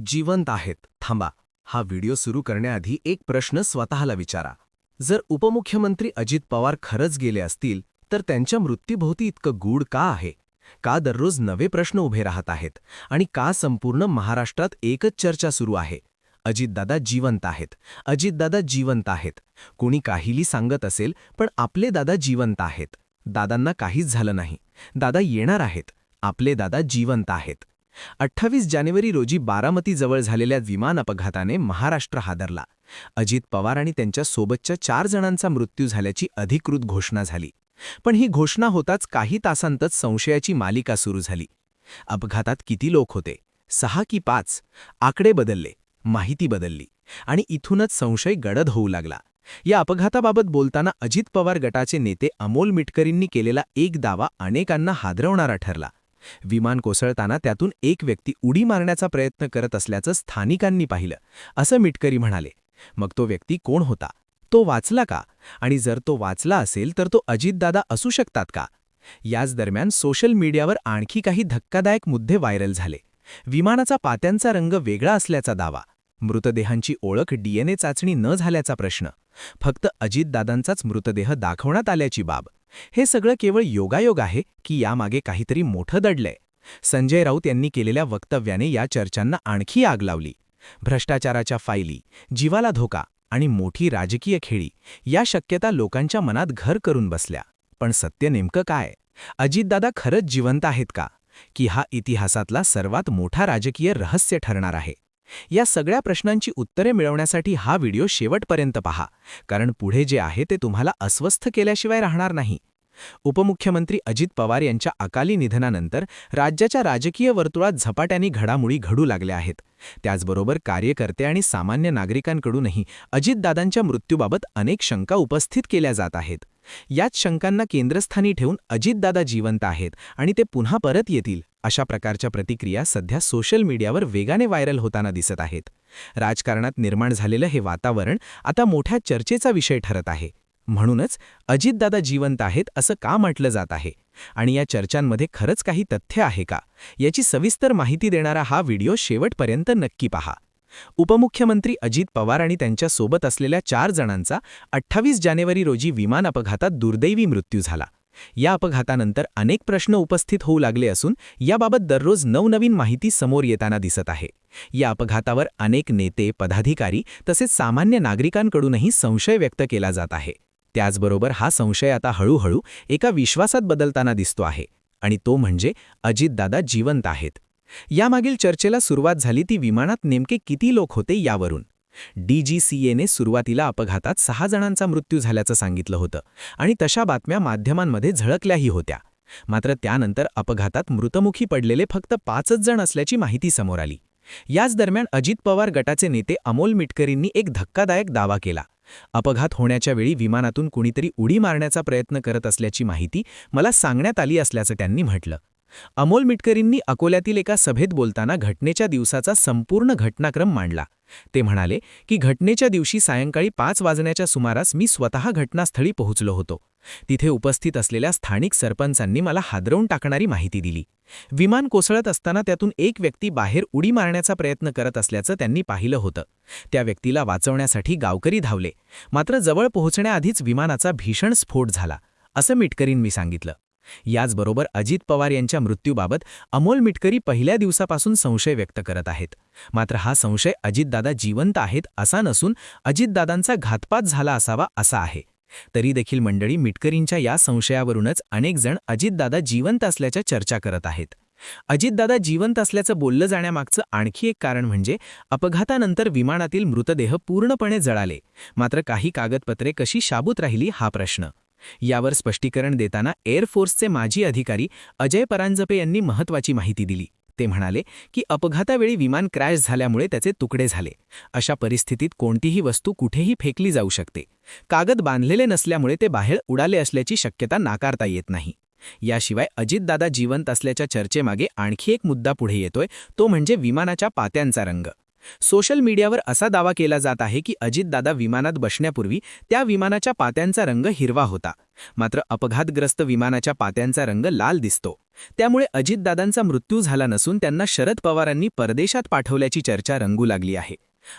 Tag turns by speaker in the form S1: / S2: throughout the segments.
S1: जिवंत आहेत. थांबा, हा व्हिडिओ सुरू करण्याआधी एक प्रश्न स्वतःला विचारा. जर उपमुख्यमंत्री अजित पवार खरंच गेले असतील तर त्यांच्या मृत्यूभोवती इतकं गूढ का आहे? का दररोज नवे प्रश्न उभे राहत आहेत? आणि का संपूर्ण महाराष्ट्रात एकच चर्चा सुरू आहे? अजितदादा जिवंत आहेत, अजितदादा जिवंत आहेत. कोणी काहीही सांगत असेल, पण आपले दादा जिवंत आहेत. दादांना काहीच झालं नाही. दादा येणार आहेत. आपले दादा जिवंत आहेत. 28 जानेवारी रोजी बारामतीजवळ झालेल्या विमान अपघाताने महाराष्ट्र हादरला. अजित पवार आणि त्यांच्या सोबतच्या 4 जणांचा मृत्यू झाल्याची अधिकृत घोषणा झाली. पण ही घोषणा होताच काही तासांतच संशयाची मालिका सुरू झाली. अपघातात किती लोक होते? 6 की 5? आकडे बदलले, माहिती बदलली आणि इथूनच संशय गडद होऊ लागला. या अपघाताबाबत बोलताना अजित पवार गटाचे नेते अमोल मिटकरींनी केलेला एक दावा अनेकांना हादरवणारा ठरला. विमान कोसळताना त्यातून एक व्यक्ती उडी मारण्याचा प्रयत्न करत असल्याचं स्थानिकांनी पाहिलं, असं मिटकरी म्हणाले. मग तो व्यक्ती कोण होता? तो वाचला का? आणि जर तो वाचला असेल तर तो अजितदादा असू शकतात का? याच दरम्यान सोशल मीडियावर आणखी काही धक्कादायक मुद्दे व्हायरल झाले. विमानाचा पात्यांचा रंग वेगळा असल्याचा दावा, मृतदेहांची ओळख डीएनए चाचणी न झाल्याचा प्रश्न, फक्त अजितदादांचाच मृतदेह दाखवण्यात आल्याची बाब. हे सगळं केवळ योगायोग आहे की यामागे काहीतरी मोठं दडलंय? संजय राऊत यांनी केलेल्या वक्तव्याने या चर्चांना आणखी आग लावली. भ्रष्टाचाराच्या फायली, जीवाला धोका आणि मोठी राजकीय खेळी या शक्यता लोकांच्या मनात घर करून बसल्या. पण सत्य नेमकं काय? अजितदादा खरंच जिवंत आहेत का? की हा इतिहासातला सर्वात मोठा राजकीय रहस्य ठरणार आहे? या सगळ्या प्रश्नांची उत्तरे मिळवण्यासाठी हा व्हिडिओ शेवटपर्यंत पहा, कारण पुढे जे आहे ते तुम्हाला अस्वस्थ केल्याशिवाय राहणार नाही. उपमुख्यमंत्री अजित पवार यांच्या अकाली निधनानंतर राज्याच्या राजकीय वर्तुळात झपाट्याने घडामोडी घडू लागल्या आहेत. त्याचबरोबर कार्यकर्ते आणि सामान्य नागरिकांकडूनही अजितदादांच्या मृत्यूबाबत अनेक शंका उपस्थित केल्या जात आहेत. याच शंकांना केंद्रस्थानी ठेवून अजितदादा जिवंत आहेत आणि ते पुन्हा परत येतील अशा प्रकारच्या प्रतिक्रिया सध्या सोशल मीडियावर वेगाने व्हायरल होताना दिसत आहेत. राजकारणात निर्माण झालेलं हे वातावरण आता मोठ्या चर्चेचा विषय ठरत आहे. म्हणूनच अजितदादा जिवंत आहेत असं का म्हटलं जात आहे आणि या चर्चांमध्ये खरंच काही तथ्य आहे का, याची सविस्तर माहिती देणारा हा व्हिडिओ शेवटपर्यंत नक्की पहा. उपमुख्यमंत्री अजित पवार आणि त्यांच्या सोबत असलेल्या 4 जणांचा 28 जानेवारी रोजी विमान अपघातात दुर्दैवी मृत्यू झाला. या अपघातानंतर अनेक प्रश्न उपस्थित होऊ लागले असून याबाबत दररोज नवनवीन माहिती समोर येताना दिसत आहे. या अपघातावर अनेक नेते, पदाधिकारी तसेच सामान्य नागरिकांकडूनही संशय व्यक्त केला जात आहे. त्याचबरोबर हा संशय आता हळूहळू एका विश्वासात बदलताना दिसतो आहे आणि तो म्हणजे अजितदादा जिवंत आहेत. यामागील चर्चेला सुरुवात झाली ती विमानात नेमके किती लोक होते यावरून. DGCAने सुरुवातीला अपघातात 6 जणांचा मृत्यू झाल्याचं सांगितलं होतं आणि तशा बातम्या माध्यमांमध्ये झळकल्याही होत्या. मात्र त्यानंतर अपघातात मृतमुखी पडलेले फक्त 5च जण असल्याची माहिती समोर आली. याच दरम्यान अजित पवार गटाचे नेते अमोल मिटकरींनी एक धक्कादायक दावा केला. अपघात होण्याच्या वेळी विमानातून कुणीतरी उडी मारण्याचा प्रयत्न करत असल्याची माहिती मला सांगण्यात आली असल्याचं त्यांनी म्हटलं. अमोल मिटकरींनी अकोल्यातील एका सभेत बोलताना घटनेच्या दिवसाचा संपूर्ण घटनाक्रम मांडला. ते म्हणाले की घटनेच्या दिवशी सायंकाळी 5 वाजण्याच्या सुमारास मी स्वतः घटनास्थळी पोहोचलो होतो. तिथे उपस्थित असलेल्या स्थानिक सरपंचांनी मला हादरवून टाकणारी माहिती दिली. विमान कोसळत असताना त्यातून एक व्यक्ती बाहेर उडी मारण्याचा प्रयत्न करत असल्याचं त्यांनी पाहिलं होतं. त्या व्यक्तीला वाचवण्यासाठी गावकरी धावले, मात्र जवळ पोहोचण्याआधीच विमानाचा भीषण स्फोट झाला, असं मिटकरींनी सांगितलं. याचबरोबर अजित पवार यांच्या मृत्यूबाबत अमोल मिटकरी पहिल्या दिवसापासून संशय व्यक्त करत आहेत. मात्र हा संशय अजितदादा जिवंत आहेत असा नसून अजितदादांचा घातपात झाला असावा असा आहे. तरी देखील मंडळी, मिटकरींच्या या संशयावरूनच अनेक जण अजितदादा जिवंत असल्याच्या चर्चा करत आहेत. अजितदादा जिवंत असल्याचं बोललं जाण्यामागचं आणखी एक कारण म्हणजे अपघातानंतर विमानातील मृतदेह पूर्णपणे जळाले, मात्र काही कागदपत्रे कशी शाबूत राहिली हा प्रश्न. यावर स्पष्टीकरण देताना एअरफोर्सचे माजी अधिकारी अजय परांजपे यांनी महत्त्वाची माहिती दिली. ते म्हणाले की अपघातावेळी विमान क्रॅश झाल्यामुळे त्याचे तुकडे झाले. अशा परिस्थितीत कोणतीही वस्तू कुठेही फेकली जाऊ शकते. कागद बांधलेले नसल्यामुळे ते बाहेर उडाले असल्याची शक्यता नाकारता येत नाही. याशिवाय अजितदादा जिवंत असल्याच्या चर्चेमागे आणखी एक मुद्दा पुढे येतोय, तो म्हणजे विमानाच्या पात्यांचा रंग.
S2: सोशल मीडियावर असा दावा केला जात आहे की अजितदादा विमानात बसण्यापूर्वी त्या विमानाच्या पात्यांचा रंग हिरवा होता. मात्र अपघातग्रस्त विमानाच्या पात्यांचा रंग लाल दिसतो. त्यामुळे अजितदादांचा मृत्यू झाला नसून त्यांना शरद पवारांनी परदेशात पाठवल्याची चर्चा रंगू लागली आहे.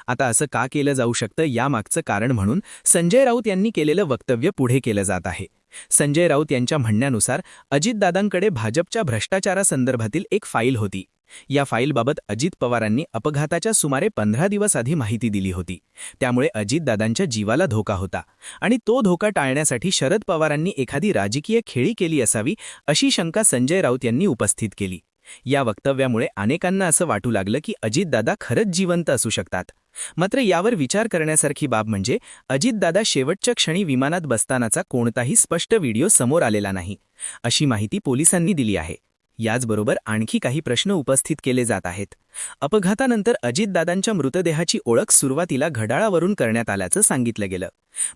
S2: आता असं का केलं जाऊ शकतं यामागचं कारण म्हणून संजय राऊत यांनी केलेलं वक्तव्य पुढे केलं जात आहे. संजय राऊत यांच्या म्हणण्यानुसार अजितदादांकडे भाजपच्या भ्रष्टाचारासंदर्भातील एक फाईल होती. या फाईलबाबत अजित पवारांनी अपघाताच्या सुमारे 15 दिवस आधी माहिती दिली होती. त्यामुळे अजितदादांच्या जीवाला धोका होता आणि तो धोका टाळण्यासाठी शरद पवारांनी एखादी राजकीय खेळी केली असावी अशी शंका संजय राऊत यांनी उपस्थित केली. या वक्तव्यामुळे अनेकांना असं वाटू लागलं की अजितदादा खरंच जिवंत असू शकतात. मात्र यावर विचार करण्यासारखी बाब म्हणजे अजितदादा शेवटच्या क्षणी विमानात बसतानाचा कोणताही स्पष्ट व्हिडिओ समोर आलेला नाही, अशी माहिती पोलिसांनी दिली आहे. याचबरोबर आणखी काही प्रश्न उपस्थित केले जात आहेत. अपघातानंतर अजितदादांच्या मृतदेहाची ओळख सुरुवातीला घड्याळावरून करण्यात आल्याचं सांगितलं गेलं.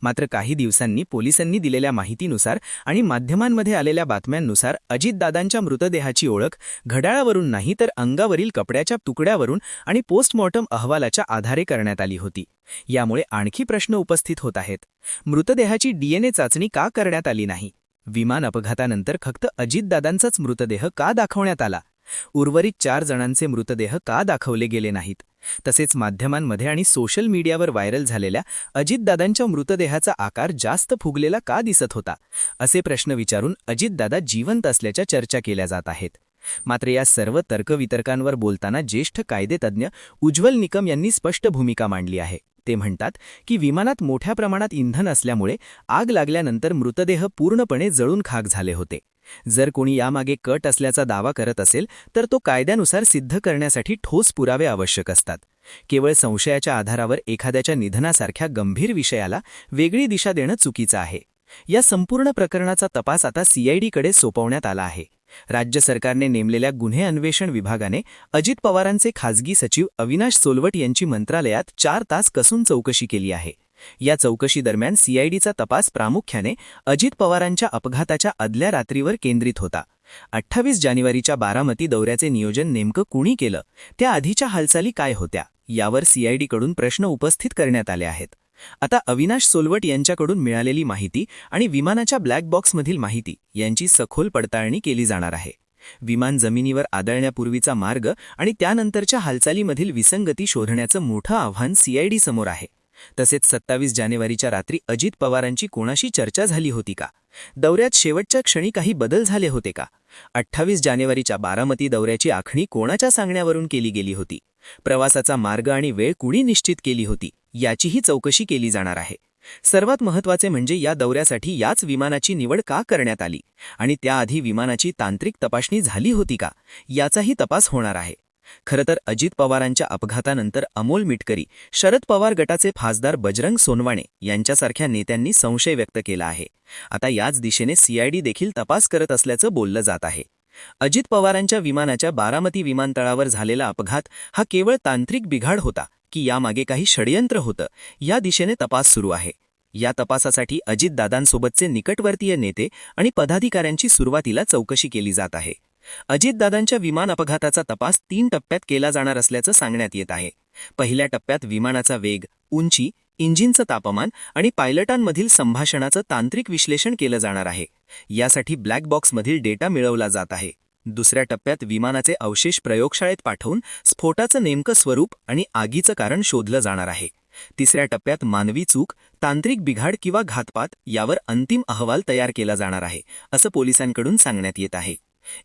S2: मात्र काही दिवसांनी पोलिसांनी दिलेल्या माहितीनुसार आणि माध्यमांमध्ये आलेल्या बातम्यांनुसार अजितदादांच्या मृतदेहाची ओळख घड्याळावरून नाही तर अंगावरील कपड्याच्या तुकड्यावरून आणि पोस्टमॉर्टम अहवालाच्या आधारे करण्यात आली होती. यामुळे आणखी प्रश्न उपस्थित होत आहेत. मृतदेहाची DNA चाचणी का करण्यात आली नाही? विमान अपघातानंतर फक्त अजितदादांचाच मृतदेह का दाखवण्यात आला? उर्वरित 4 जणांचे मृतदेह का दाखवले गेले नाहीत? तसेच माध्यमांमध्ये आणि सोशल मीडियावर व्हायरल झालेल्या अजितदादांच्या मृतदेहाचा आकार जास्त फुगलेला का दिसत होता? असे प्रश्न विचारून अजितदादा जिवंत असल्याच्या चर्चा केल्या जात आहेत. मात्र या सर्व तर्कवितर्कांवर बोलताना ज्येष्ठ कायदेतज्ञ उज्ज्वल निकम यांनी स्पष्ट भूमिका मांडली आहे. ते म्हणतात की विमानात मोठ्या प्रमाणात इंधन असल्यामुळे आग लागल्यानंतर मृतदेह पूर्णपणे जळून खाक झाले होते. जर कोणी यामागे कट असल्याचा दावा करत असेल तर तो कायद्यानुसार सिद्ध करण्यासाठी ठोस पुरावे आवश्यक असतात. केवळ संशयाच्या आधारावर एखाद्याच्या निधनासारख्या गंभीर विषयाला वेगळी दिशा देणं चुकीचं आहे. या संपूर्ण प्रकरणाचा तपास आता CIDकडे सोपवण्यात आला आहे. राज्य सरकारने नेमलेल्या गुन्हे अन्वेषण विभागाने अजित पवारांचे खासगी सचिव अविनाश सोलवट यांची मंत्रालयात 4 तास कसून चौकशी केली आहे. या चौकशीदरम्यान CIDचा तपास प्रामुख्याने अजित पवारांच्या अपघाताच्या आदल्या रात्रीवर केंद्रित होता. 28 जानेवारीच्या बारामती दौऱ्याचे नियोजन नेमकं कुणी केलं, त्या आधीच्या हालचाली काय होत्या, यावर CIDकडून प्रश्न उपस्थित करण्यात आले आहेत. आता अविनाश सोलवट यांच्याकडून मिळालेली माहिती आणि विमानाच्या ब्लॅक बॉक्समधील माहिती यांची सखोल पडताळणी केली जाणार आहे. विमान जमिनीवर आदळण्यापूर्वीचा मार्ग आणि त्यानंतरच्या हालचालीमधील विसंगती शोधण्याचं मोठं आव्हान CID समोर आहे. तसेच 27 जानेवारीच्या रात्री अजित पवारांची कोणाशी चर्चा झाली होती का? दौऱ्यात शेवटच्या क्षणी काही बदल झाले होते का? 28 जानेवारीच्या बारामती दौऱ्याची आखणी कोणाच्या सांगण्यावरून केली गेली होती? प्रवासाचा मार्ग आणि वेळ कुणी निश्चित केली होती, याचीही चौकशी केली जाणार आहे. सर्वात महत्त्वाचे म्हणजे या दौऱ्यासाठी याच विमानाची निवड का करण्यात आली आणि त्याआधी विमानाची तांत्रिक तपासणी झाली होती का, याचाही तपास होणार आहे. खरं तर अजित पवारांच्या अपघातानंतर अमोल मिटकरी, शरद पवार गटाचे खासदार बजरंग सोनवाणे यांच्यासारख्या नेत्यांनी संशय व्यक्त केला आहे. आता याच दिशेने CID देखील तपास करत असल्याचं बोललं जात आहे. अजित पवारांच्या विमानाच्या बारामती विमानतळावर झालेला अपघात हा केवळ तांत्रिक बिघाड होता की यामागे काही षडयंत्र होतं, या दिशेने तपास सुरू आहे. या तपासासाठी अजितदादांसोबतचे निकटवर्तीय नेते आणि पदाधिकाऱ्यांची सुरुवातीला चौकशी केली जात आहे. अजितदादांच्या विमान अपघाताचा तपास 3 टप्प्यात केला जाणार असल्याचं सांगण्यात येत आहे. पहिल्या टप्प्यात विमानाचा वेग, उंची, इंजिनचं तापमान आणि पायलटांमधील संभाषणाचं तांत्रिक विश्लेषण केलं जाणार आहे. यासाठी ब्लॅक बॉक्समधील डेटा मिळवला जात आहे. दुसऱ्या टप्प्यात विमानाचे अवशेष प्रयोगशाळेत पाठवून स्फोटाचं नेमकं स्वरूप आणि आगीचं कारण शोधलं जाणार आहे. तिसऱ्या टप्प्यात मानवी चूक, तांत्रिक बिघाड किंवा घातपात यावर अंतिम अहवाल तयार केला जाणार आहे, असं पोलिसांकडून सांगण्यात येत आहे.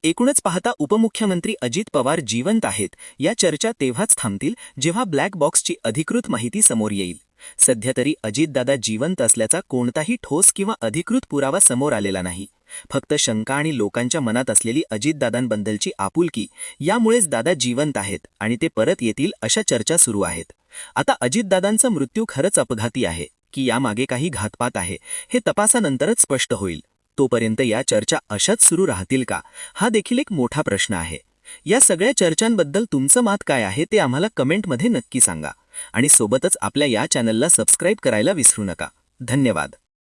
S2: एकूणच पाहता उपमुख्यमंत्री अजित पवार जिवंत आहेत या चर्चा तेव्हाच थांबतील जेव्हा ब्लॅक बॉक्सची अधिकृत माहिती समोर येईल. सध्या तरी अजितदादा जिवंत असल्याचा कोणताही ठोस किंवा अधिकृत पुरावा समोर आलेला नाही. फक्त शंका आणि लोकांच्या मनात असलेली अजितदादांबद्दलची आपुलकी, यामुळेच दादा जिवंत आहेत आणि ते परत येतील अशा चर्चा सुरू आहेत. आता अजितदादांचा मृत्यू खरंच अपघाती आहे की यामागे काही घातपात आहे, हे तपासानंतरच स्पष्ट होईल. तोपर्यंत या चर्चा अशाच सुरू राहतील का, हा देखील एक मोठा प्रश्न आहे. या सगळ्या चर्चांबद्दल तुमचं मत काय आहे ते आम्हाला कमेंटमध्ये नक्की सांगा आणि सोबतच आपल्या या चॅनलला सबस्क्राईब करायला विसरू नका. धन्यवाद.